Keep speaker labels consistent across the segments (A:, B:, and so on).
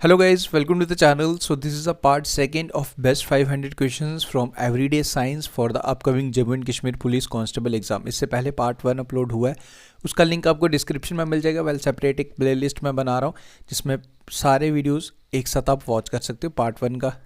A: Hello guys, welcome to the channel. So this is a part second of best 500 questions from everyday science for the upcoming Jammu and Kashmir Police Constable exam. इससे पहले part 1 upload हुआ है, उसका link आपको description में मिल जाएगा। Well separate एक playlist में बना रहा हूँ जिसमें सारे वीडियोस एक साथ आप वॉच कर सकते हो। पार्ट 1 का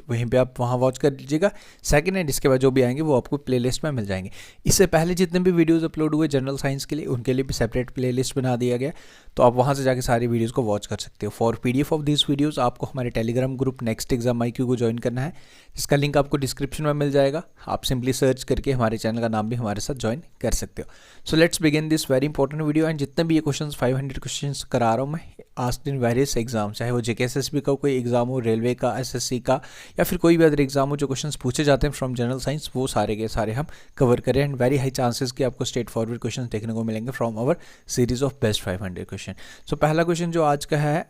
A: वहीं पे आप वहाँ वॉच कर लीजिएगा। सेकंड एंड इसके बाद जो भी आएंगे वो आपको प्लेलिस्ट में मिल जाएंगे। इससे पहले जितने भी वीडियोस अपलोड हुए जनरल साइंस के लिए, उनके लिए भी सेपरेट प्लेलिस्ट बना दिया गया, तो आप वहाँ से जाके सारी वीडियोस को वॉच कर सकते हो। For PDF of this videos आपको हमारे Telegram group next exam IQ को ज्वाइन करना है, जिसका लिंक आपको डिस्क्रिप्शन में मिल जाएगा। आप सिंपली सर्च करके हमारे चैनल का नाम भी हमारे साथ ज्वाइन कर सकते हो। So let's begin this very important video. And जितने भी ये क्वेश्चन 500 क्वेश्चन करा रहा हूँ मैं, आस्क्ड इन वेरियस एग्जाम, चाहे वो JKSSB का कोई एग्जाम हो, रेलवे का, SSC का, या फिर कोई भी अदर एग्जाम हो, जो क्वेश्चंस पूछे जाते हैं फ्रॉम जनरल साइंस, वो सारे के सारे हम कवर करें। एंड वेरी हाई चांसेस कि आपको स्ट्रेट फॉरवर्ड क्वेश्चंस देखने को मिलेंगे from our series of best 500 question. So पहला क्वेश्चन जो आज का है,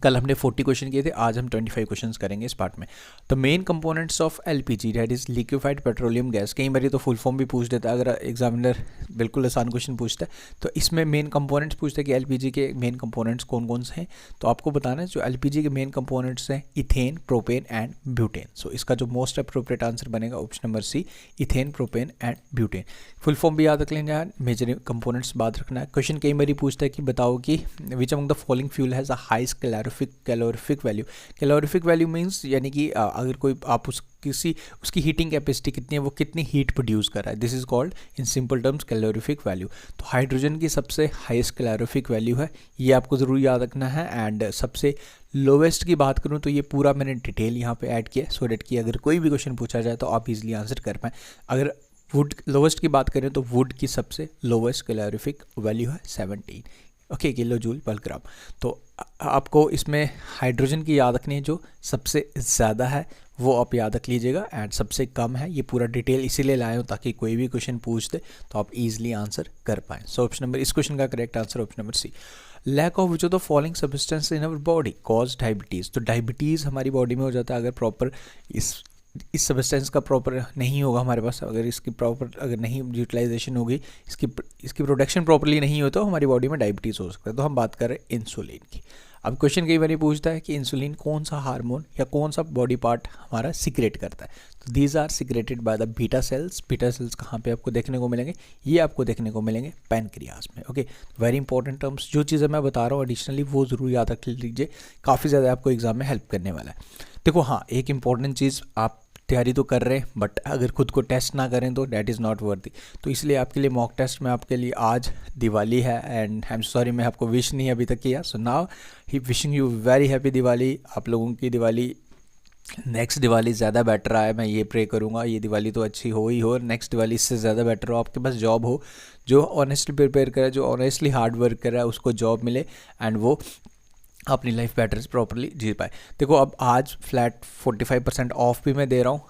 A: कल हमने 40 क्वेश्चन किए थे, आज हम 25 क्वेश्चंस करेंगे इस पार्ट में। तो main components of LPG that is liquefied petroleum gas, कई बार तो फुल फॉर्म भी पूछ देता है, अगर एग्जामिनर बिल्कुल आसान क्वेश्चन पूछता है तो इसमें मेन कंपोनेंट्स पूछते हैं कि LPG के मेन कंपोनेंट्स कौन कौन से हैं। तो आपको बताना है जो LPG के मेन कंपोनेंट्स हैं, इथेन, प्रोपेन एंड ब्यूटेन। सो इसका जो मोस्ट अप्रोप्रिएट आंसर बनेगा option number C, ethane, propane and butane. Full form भी याद रख लेना है, मेजर कंपोनेंट्स बात रखना है। क्वेश्चन कई बार पूछता है कि बताओ कि which among the following fuel has a highest calorific value. Calorific value means यानी कि अगर कोई आप उसकी हीटिंग कैपेसिटी कितनी है, वो कितनी हीट प्रोड्यूस कर रहा है, this is called in simple terms calorific value. तो हाइड्रोजन की सबसे हाईएस्ट कैलोरीफिक वैल्यू है, ये आपको ज़रूर याद रखना है। एंड सबसे लोवेस्ट की बात करूँ तो ये पूरा मैंने डिटेल यहाँ पे ऐड किया सो डेट कि अगर कोई भी क्वेश्चन पूछा जाए तो आप इजीली आंसर कर पाएँ। अगर वुड लोवेस्ट की बात करें तो वुड की सबसे लोवेस्ट कैलोरीफिक वैल्यू है 17 किलो जूल पर ग्राम। तो आपको इसमें हाइड्रोजन की याद रखनी है, जो सबसे ज़्यादा है वो आप याद रख लीजिएगा, एंड सबसे कम है। ये पूरा डिटेल इसीलिए लाए हूँ ताकि कोई भी क्वेश्चन पूछ दे तो आप इजीली आंसर कर पाएँ। सो ऑप्शन नंबर, इस क्वेश्चन का correct answer option number C। Lack of which of the following substance in our body cause diabetes. तो डायबिटीज़ हमारी बॉडी में हो जाता है अगर प्रॉपर इस सब्सटेंस का प्रॉपर नहीं होगा हमारे पास, अगर इसकी प्रॉपर अगर नहीं यूटिलाइजेशन होगी, इसकी प्रोडक्शन प्रॉपरली नहीं हो, तो हमारी बॉडी में डायबिटीज़ हो सकता है। तो हम बात कर रहे हैं इंसुलिन की। अब क्वेश्चन कई बार पूछता है कि इंसुलिन कौन सा हार्मोन या कौन सा बॉडी पार्ट हमारा सिक्रेट करता है। तो these are secreted by the beta cells. Beta cells कहाँ पे आपको देखने को मिलेंगे, ये आपको देखने को मिलेंगे पैनक्रियाज में। ओके, वेरी इंपॉर्टेंट टर्म्स, जो चीज़ें मैं बता रहा हूँ एडिशनली वो ज़रूर याद रख लीजिए, काफ़ी ज़्यादा आपको एग्जाम में हेल्प करने वाला है। देखो हाँ, एक इंपॉर्टेंट चीज़, आप तैयारी तो कर रहे हैं बट अगर खुद को टेस्ट ना करें तो डैट इज़ नॉट वर्दी। तो इसलिए आपके लिए मॉक टेस्ट में आपके लिए आज दिवाली है, एंड आई एम सॉरी मैं आपको विश नहीं अभी तक किया। So now he wishing you very happy Diwali. आप लोगों की दिवाली, नेक्स्ट दिवाली ज़्यादा बेटर आए, मैं ये प्रे करूँगा। ये दिवाली तो अच्छी हो ही हो, नेक्स्ट दिवाली इससे ज़्यादा बेटर हो। आपके पास जॉब हो, जो ऑनेस्टली प्रिपेयर करे, जो ऑनेस्टली हार्ड वर्क कर रहा है, उसको जॉब मिले एंड वो अपनी लाइफ बेटर प्रॉपरली जी पाए। देखो अब आज फ्लैट 45% ऑफ भी मैं दे रहा हूँ,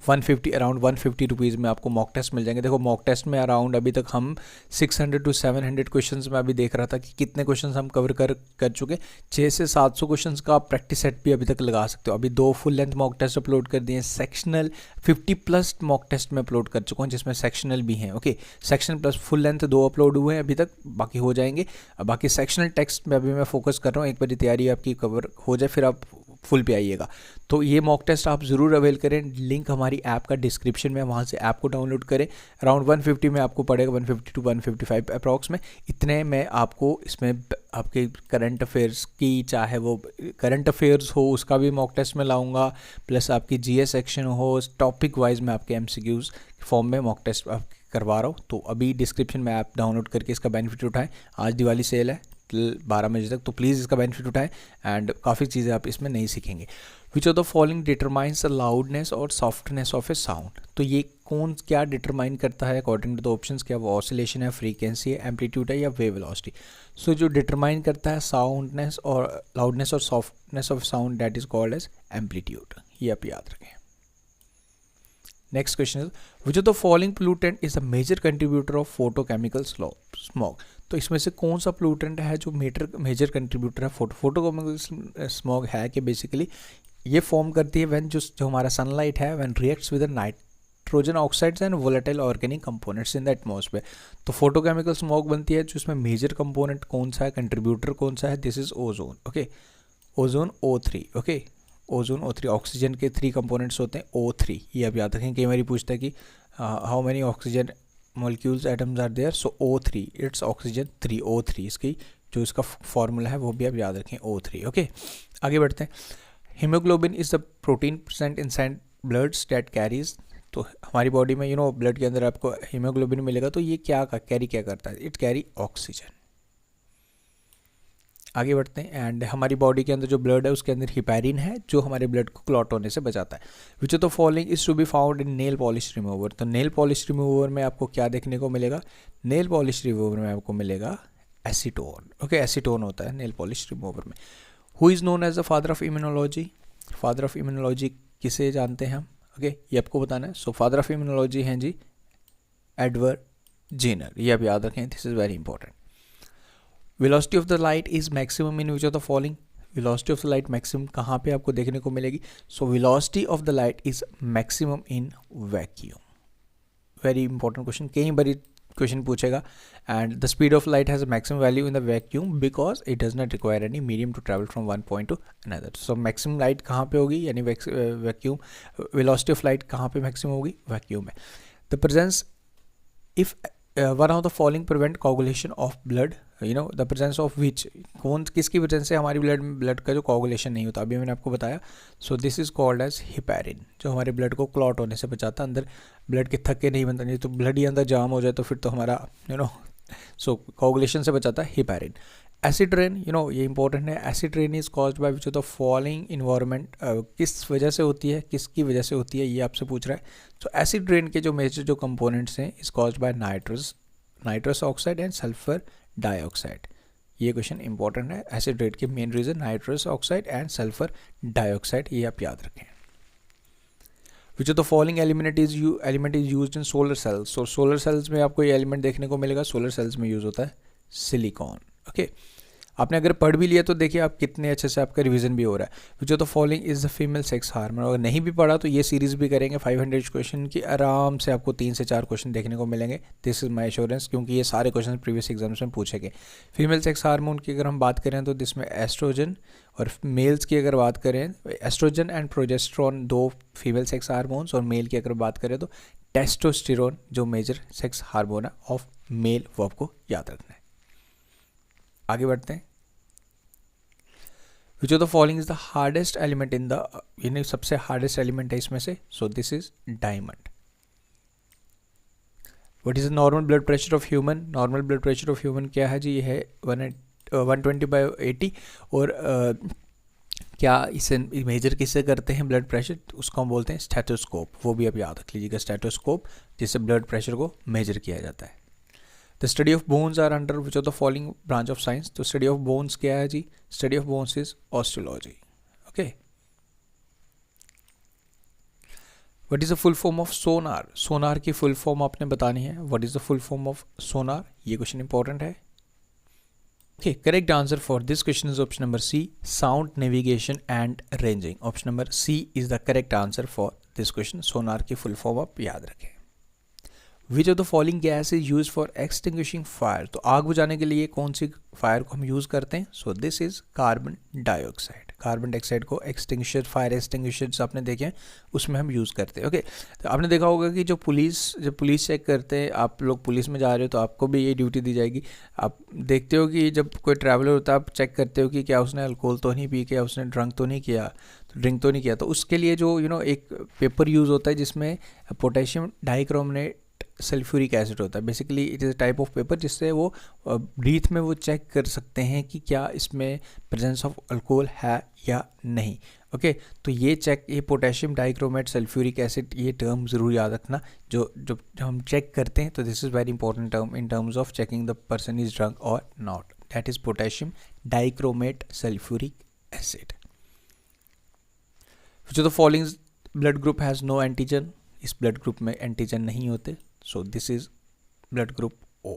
A: 150 अराउंड 150 रुपीज़ में आपको मॉक टेस्ट मिल जाएंगे। देखो मॉक टेस्ट में अराउंड अभी तक हम 600 to 700 क्वेश्चंस में अभी देख रहा था कि कितने क्वेश्चंस हम कवर कर चुके। 600 से 700 क्वेश्चंस का आप प्रैक्टिस सेट भी अभी तक लगा सकते हो। अभी 2 full length mock test upload कर दिए, सेक्शनल 50+ मॉक टेस्ट में अपलोड कर चुका हूँ जिसमें सेक्शनल भी हैं। Okay, sectional plus full length 2 upload हुए हैं अभी तक, बाकी हो जाएंगे। बाकी सेक्शनल टेक्स्ट में अभी मैं फोकस कर रहा हूँ, एक बार तैयारी आपकी कवर हो जाए फिर आप फुल पे आइएगा। तो ये मॉक टेस्ट आप ज़रूर अवेल करें, लिंक हमारी ऐप का डिस्क्रिप्शन में, वहाँ से ऐप को डाउनलोड करें। अराउंड 150 में आपको पड़ेगा, 150 to 155 अप्रॉक्स में। इतने में आपको इसमें आपके करंट अफेयर्स की, चाहे वो करंट अफेयर्स हो उसका भी मॉक टेस्ट में लाऊंगा, प्लस आपकी GS सेक्शन हो, टॉपिक वाइज में आपके MCQs फॉर्म में मॉक टेस्ट करवा रहा हूँ। तो अभी डिस्क्रिप्शन में ऐप डाउनलोड करके इसका बेनिफिट उठाएं। आज दिवाली सेल है 12 बजे तक, तो प्लीज़ इसका बेनिफिट उठाएं एंड काफ़ी चीज़ें आप इसमें नहीं सीखेंगे। विच of the following determines the loudness और सॉफ्टनेस ऑफ ए साउंड। तो ये क्या डिटरमाइन करता है अकॉर्डिंग टू द ऑप्शंस, क्या वो ऑसिलेशन है, फ्रीक्वेंसी है, एम्पलीट्यूड है या वेव वेलोसिटी। सो जो डिटरमाइन करता है साउंडनेस और लाउडनेस और softness of sound, that is called as amplitude. ये आप याद रखें। Next question is which of the following pollutant is a major contributor of photochemical smog. तो इसमें से कौन सा पोल्यूटेंट है जो मेजर कंट्रीब्यूटर है फोटोकेमिकल स्मॉग है, कि बेसिकली ये फॉर्म करती है व्हेन जो हमारा सनलाइट है when reacts with nitrogen oxides and volatile organic components in the atmosphere. तो फोटोकेमिकल स्मॉग बनती है, जो इसमें मेजर कंपोनेंट कौन सा है, कंट्रीब्यूटर कौन सा है, this is ozone. Okay, ozone O3, okay, ozone O3, oxygen के 3 कंपोनेंट्स होते हैं O3, ये आप याद रखें, कई बार पूछता है कि how many oxygen molecules atoms are there, so O3 it's oxygen 3, O3 इसकी जो इसका फॉर्मूला है वो भी आप याद रखें O3, ओके। आगे बढ़ते हैं। Haemoglobin is the protein present inside bloods that carries, तो हमारी बॉडी में ब्लड के अंदर आपको हीमोग्लोबिन मिलेगा, तो ये क्या कैरी क्या करता है, इट कैरी ऑक्सीजन। आगे बढ़ते हैं। एंड हमारी बॉडी के अंदर जो ब्लड है उसके अंदर हिपैरिन है जो हमारे ब्लड को क्लॉट होने से बचाता है। Which of the following is to be found in nail polish remover, तो नेल पॉलिश रिमूवर में आपको क्या देखने को मिलेगा, नेल पॉलिश रिमूवर में आपको मिलेगा एसीटोन, ओके, एसीटोन होता है नेल पॉलिश रिमूवर में। Who is known as the father of immunology, father of immunology किसे जानते हैं हम, ओके, ये आपको बताना है। सो फादर ऑफ इम्यूनोलॉजी हैं जी एडवर्ड जेनर, ये आप याद रखें, this is very important. Velocity of the light is maximum in which of the following, velocity of the light maximum कहाँ पे आपको देखने को मिलेगी, so velocity of the light is maximum in vacuum, very important question, कई बार question पूछेगा। And the speed of light has a maximum value in the vacuum because it does not require any medium to travel from one point two another, so maximum light कहाँ पे होगी, यानी vacuum, velocity of light कहाँ पे maximum होगी, vacuum में। The presence if one of the following prevent coagulation of blood, the presence of which, कौन किसकी वजह से हमारी ब्लड का जो कोगुलेशन नहीं होता, अभी मैंने आपको बताया, so this is called as heparin, जो हमारे ब्लड को क्लॉट होने से बचाता है, अंदर ब्लड के थक्के नहीं बनता, नहीं तो ब्लड ही अंदर जाम हो जाए तो फिर तो हमारा सो कोगुलेशन से बचाता है हिपैरिन। एसिड रेन, ये इंपॉर्टेंट है, acid rain is caused by which of the following environment, किस वजह से होती है, किसकी वजह से होती है, ये आपसे पूछ रहा है। सो एसिड रेन के जो मेजर जो कंपोनेंट्स हैं is caused by nitrous oxide and sulphur dioxide, ये क्वेश्चन इंपॉर्टेंट है। एसिड रेन के main reason nitrous oxide and sulphur dioxide, ये आप याद रखें। Which of the following element is used in solar cells, so solar cells में आपको ये एलिमेंट देखने को मिलेगा, सोलर सेल्स में यूज होता है सिलिकॉन, ओके। आपने अगर पढ़ भी लिया तो देखिए आप कितने अच्छे से आपका रिवीजन भी हो रहा है। Which of the following is the female sex hormone, अगर नहीं भी पढ़ा तो ये सीरीज भी करेंगे 500 क्वेश्चन की, आराम से आपको 3 से 4 क्वेश्चन देखने को मिलेंगे, दिस इज माय एश्योरेंस, क्योंकि ये सारे क्वेश्चन प्रीवियस एग्जाम्स में पूछे गए। फीमेल सेक्स हार्मोन की अगर हम बात करें तो जिसमें एस्ट्रोजन, और मेल्स की अगर बात करें estrogen and progesterone 2 female sex hormones, और मेल की अगर बात करें तो टेस्टोस्टेरोन जो मेजर सेक्स हार्मोन है ऑफ मेल, वो आपको याद रखना है। आगे बढ़ते हैं। Which of the following is the hardest element in the, यानी सबसे हार्डेस्ट एलिमेंट है इसमें से, so this is diamond. What is the normal blood pressure of human, normal blood pressure of human क्या है जी, ये है 120/80, और क्या इसे मेजर किससे करते हैं ब्लड प्रेशर, उसको हम बोलते हैं स्टेथोस्कोप, वो भी आप याद रख लीजिएगा, स्टेथोस्कोप जिससे ब्लड प्रेशर को मेजर किया जाता है। The study of bones are under which of the following branch of science, तो स्टडी ऑफ बोन्स क्या है जी, study of bones is osteology, okay. What is the full form of sonar, sonar की full form आपने बतानी है, what is the full form of sonar, ये question important है। Okay, correct answer for this question is option number C, sound navigation and ranging. Option number C is the correct answer for this question. सोनार की full form आप याद रखें। Which of the following gas is used for extinguishing fire? तो आग बुझाने के लिए कौन सी फायर को हम यूज़ करते हैं, सो this is carbon dioxide, carbon dioxide को एक्सटिंग्विशर, फायर एक्सटिंग्विशर्स आपने देखे हैं उसमें हम यूज़ करते हैं, ओके। तो आपने देखा होगा कि जब पुलिस चेक करते हैं, आप लोग पुलिस में जा रहे हो तो आपको भी ये ड्यूटी दी जाएगी, आप देखते हो कि जब कोई ट्रैवलर होता है आप चेक करते हो कि क्या उसने अल्कोहल तो नहीं पी, क्या उसने ड्रिंक तो नहीं किया, तो उसके लिए जो एक पेपर यूज़ होता है जिसमें पोटेशियम डाइक्रोमेट सल्फ्यूरिक एसिड होता है, basically it is a type of paper जिससे वो ब्रीथ में वो चेक कर सकते हैं कि क्या इसमें प्रेजेंस ऑफ अल्कोहल है या नहीं, ओके। तो ये पोटेशियम डाइक्रोमेट सल्फ्यूरिक एसिड, ये टर्म ज़रूर याद रखना, जो हम चेक करते हैं, तो this is very important term in terms of checking the person is drunk और not, that is potassium dichromate sulphuric acid. जो the following blood group has no antigen, इस ब्लड ग्रुप में एंटीजन नहीं होते, so this is blood group O.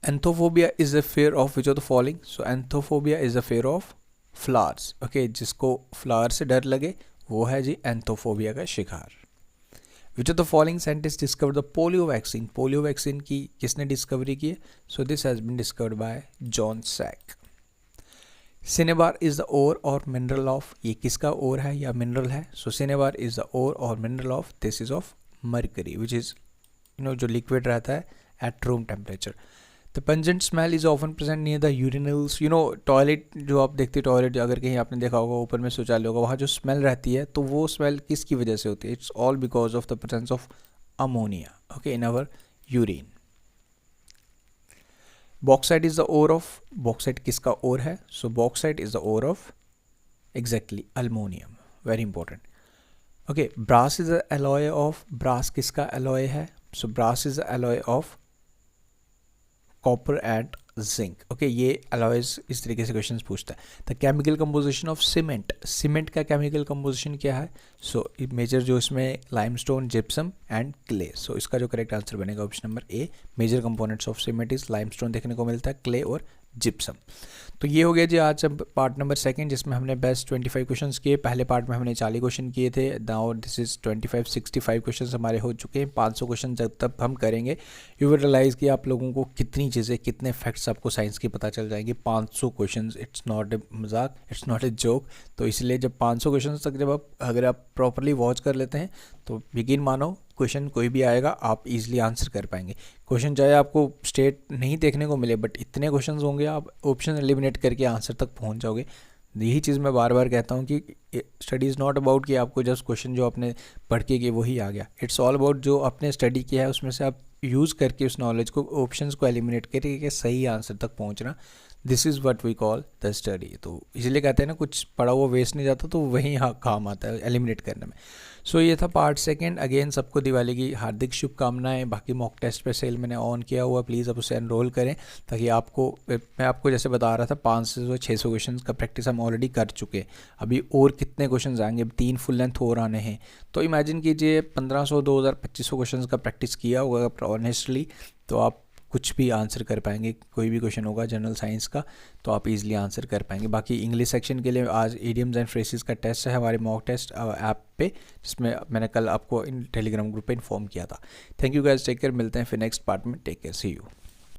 A: Anthophobia is a fear of which of the following, so anthophobia is a fear of flowers, okay, जिसको flower से डर लगे वो है जी एंथोफोबिया का शिकार। Which of the following scientists discovered the polio vaccine, polio vaccine की किसने डिस्कवरी की है, so this has been discovered by John Sack. Cinnabar is the ore और मिनरल ऑफ, ये किसका ओर है या मिनरल है? सो सिनेबार इज द ओर और mineral of, this is of mercury which is जो लिक्विड रहता है at room temperature. The pungent smell is often present near the urinals, toilet जो आप देखते हैं, टॉयलेट अगर कहीं आपने देखा होगा ऊपर में शौचालय होगा, वहाँ जो स्मेल रहती है तो वो स्मेल किसकी वजह से होती है? It's all because of the presence of ammonia, okay, in our urine. Bauxite is the ore of, bauxite किसका ओर है? So bauxite is the ore of exactly aluminium, very important. Okay, brass is the alloy of, brass किसका alloy है? So brass is the alloy of copper and zinc, okay, ये alloys इस तरीके से questions पूछता है। The chemical composition of cement, cement का chemical composition क्या है? सो मेजर जो इसमें limestone, gypsum and clay. So इसका जो करेक्ट आंसर बनेगा option number A, major components of cement is limestone देखने को मिलता है, क्ले और जिप्सम। तो ये हो गया जी आज पार्ट नंबर सेकंड, जिसमें हमने बेस्ट 25 क्वेश्चंस किए। पहले पार्ट में हमने 40 क्वेश्चन किए थे, नाउ दिस इज 65 क्वेश्चंस हमारे हो चुके हैं। 500 क्वेश्चन जब तक हम करेंगे यू विल रियलाइज़ कि आप लोगों को कितनी चीज़ें, कितने फैक्ट्स आपको साइंस की पता चल जाएंगे। 500 क्वेश्चंस, इट्स नॉट ए मजाक, इट्स नॉट ए जोक। तो इसलिए जब 500 क्वेश्चन तक जब अगर आप प्रॉपरली वॉच कर लेते हैं तो यकीन मानो क्वेश्चन कोई भी आएगा आप इजीली आंसर कर पाएंगे। क्वेश्चन चाहे आपको स्टेट नहीं देखने को मिले, बट इतने क्वेश्चंस होंगे आप ऑप्शन एलिमिनेट करके आंसर तक पहुंच जाओगे। यही चीज़ मैं बार बार कहता हूं कि स्टडी इज़ नॉट अबाउट कि आपको जस्ट क्वेश्चन जो आपने पढ़ के कि वही आ गया। इट्स ऑल अबाउट जो आपने स्टडी किया है उसमें से आप यूज़ करके उस नॉलेज को, ऑप्शंस को एलिमिनेट करके सही आंसर तक पहुँचना, this is what we call the study. तो इसलिए कहते हैं ना, कुछ पढ़ा हुआ वेस्ट नहीं जाता, तो वही काम आता है एलिमिनेट करने में। सो ये था पार्ट सेकंड। अगेन सबको दिवाली की हार्दिक शुभकामनाएं। बाकी मॉक टेस्ट पे सेल मैंने ऑन किया हुआ, प्लीज़ आप उसे एनरोल करें, ताकि आपको, मैं आपको जैसे बता रहा था 500 से 600 क्वेश्चन का प्रैक्टिस हम ऑलरेडी कर चुके हैं। अभी और कितने क्वेश्चन आएंगे, 3 फुल लेंथ और आने हैं। तो इमेजिन कीजिए 1500, 2000, 2500 क्वेश्चन का प्रैक्टिस किया होगा ऑनेस्टली, तो आप कुछ भी आंसर कर पाएंगे। कोई भी क्वेश्चन होगा जनरल साइंस का तो आप इजीली आंसर कर पाएंगे। बाकी इंग्लिश सेक्शन के लिए आज इडियम्स एंड फ्रेजेस का टेस्ट है हमारे मॉक टेस्ट ऐप पे, जिसमें मैंने कल आपको टेलीग्राम ग्रुप पे इन्फॉर्म किया था। Thank you guys, take care, मिलते हैं फिर नेक्स्ट पार्ट में। Take care, see you.